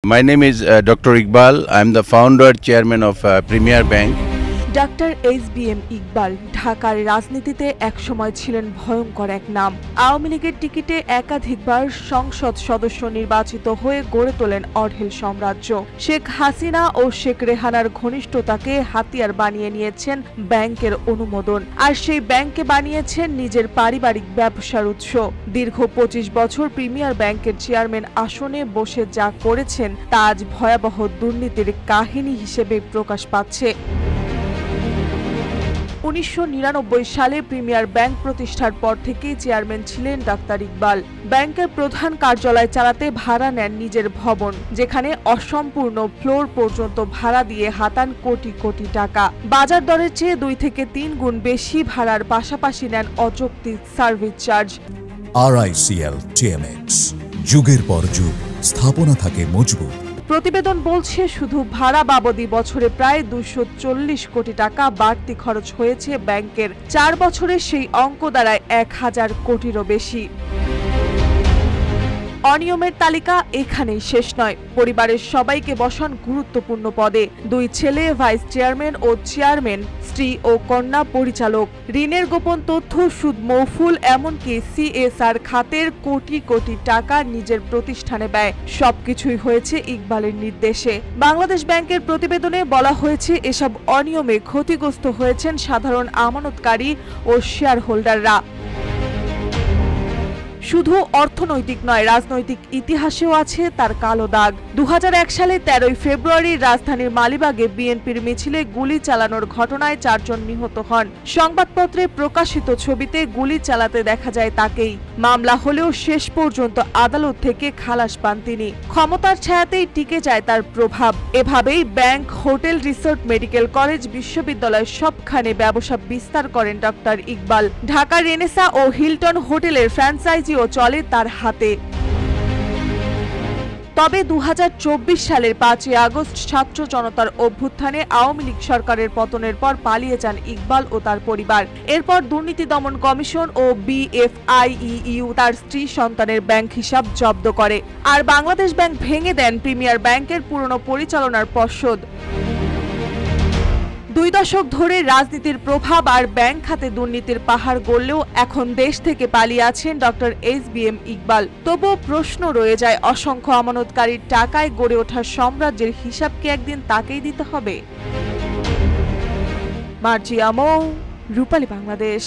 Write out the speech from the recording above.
My name is Dr. Iqbal. I am the founder chairman of Premier Bank. Doctor SBM Iqbal ঢাকার রাজনীতিতে একসময় ছিলেন ভয়ঙ্কর এক নাম। আওয়ামী লীগের টিকিটে একাধিকবার সংসদ সদস্য নির্বাচিত হয়ে গড়ে তোলেন অঢেল সাম্রাজ্য। শেখ হাসিনা ও শেখ রেহানার ঘনিষ্ঠতাকে হাতিয়ার বানিয়ে নিয়েছেন ব্যাংকের অনুমোদন, আর সেই ব্যাংকে বানিয়েছেন নিজের পারিবারিক ব্যবসার উৎস। দীর্ঘ 25 বছর প্রিমিয়ার ব্যাংকের চেয়ারম্যান আসনে বসে যা করেছেন তা আজ ভয়াবহ দুর্নীতির কাহিনী হিসেবে প্রকাশ পাচ্ছে। 1999 সালে প্রিমিয়ার ব্যাংক প্রতিষ্ঠার পর থেকেই চেয়ারম্যান ছিলেন ডাক্তার ইকবাল। ব্যাংকের প্রধান কার্যালয় চালাতে ভাড়া নেন নিজের ভবন, যেখানে অসম্পূর্ণ ফ্লোর পর্যন্ত ভাড়া দিয়ে হাতান কোটি কোটি টাকা। বাজার দরের চেয়ে 2 থেকে 3 গুণ বেশি ভাড়ার পাশাপাশি নেন অযৌক্তিক সার্ভিস চার্জ। RICL TMX, যুগের পর যুগ স্থাপনা থাকে মজবুত। প্রতিবেদন বলছে শুধু ভাড়া বাবদি বছরে প্রায় 240 কোটি টাকা বাড়তি খরচ হয়েছে ব্যাংকের। 4 বছরে সেই অঙ্ক দাঁড়ায় 1000 কোটিরও বেশি। অনিয়মের তালিকা এখানেই শেষ নয়। পরিবারের সবাইকে বসান গুরুত্বপূর্ণ পদে। 2 ছেলে ভাইস চেয়ারম্যান ও চেয়ারম্যান, স্ত্রী ও কন্যা পরিচালক। ঋণের গোপন তথ্য, সুদ মৌফুল, এমনকি CSR খাতের কোটি কোটি টাকা নিজের প্রতিষ্ঠানে ব্যয়, সবকিছুই হয়েছে ইকবালের নির্দেশে। বাংলাদেশ ব্যাংকের প্রতিবেদনে বলা হয়েছে এসব অনিয়মে ক্ষতিগ্রস্ত হয়েছেন সাধারণ আমানতকারী ও শেয়ার হোল্ডাররা। শুধু অর্থনৈতিক নয়, রাজনৈতিক ইতিহাসেও আছে তার কালো দাগ। 2001 সালে 13 ফেব্রুয়ারি রাজধানীর মালিবাগে বিএনপির মিছিলে গুলি চালানোর ঘটনায় 4 জন নিহত হন। সংবাদপত্রে প্রকাশিত ছবিতে গুলি চালাতে দেখা যায় তাকেই। মামলা হলেও শেষ পর্যন্ত আদালত থেকে খালাস পান তিনি। ক্ষমতার ছায়াতেই টিকে যায় তার প্রভাব। এভাবেই bank, hotel, resort, medical college, বিশ্ববিদ্যালয় সবখানে ব্যবসা বিস্তার করেন ডক্টর ইকবাল। ঢাকার রেনেসা ও হিলটন হোটেলের ফ্র্যাঞ্চাইজি চলে তার হাতে। তবে 2024 সালের 5 আগস্ট ছাত্র জনতার অভ্যুত্থানে আওয়ামী লীগ সরকারের পতনের পর পালিয়ে যান ইকবাল ও তার পরিবার। এরপর দুর্নীতি দমন কমিশন ও BFIEU তার স্ত্রী সন্তানের ব্যাংক হিসাব জব্দ করে, আর বাংলাদেশ ব্যাংক ভেঙে দেন প্রিমিয়ার ব্যাংকের পুরনো পরিচালনার পর্ষদ। 2 দশক ধরে রাজনীতির প্রভাব আর ব্যাংক খাতে দুর্নীতির পাহাড় গড়লেও এখন দেশ থেকে পালিয়ে আছেন ডক্টর SBM ইকবাল। তবুও প্রশ্ন রয়ে যায়, অসংখ্য আমানতকারীর টাকায় গড়ে ওঠা সাম্রাজ্যের হিসাব কি একদিন তাকেই দিতে হবে? মার্জিয়া মৌ, রূপালী বাংলাদেশ।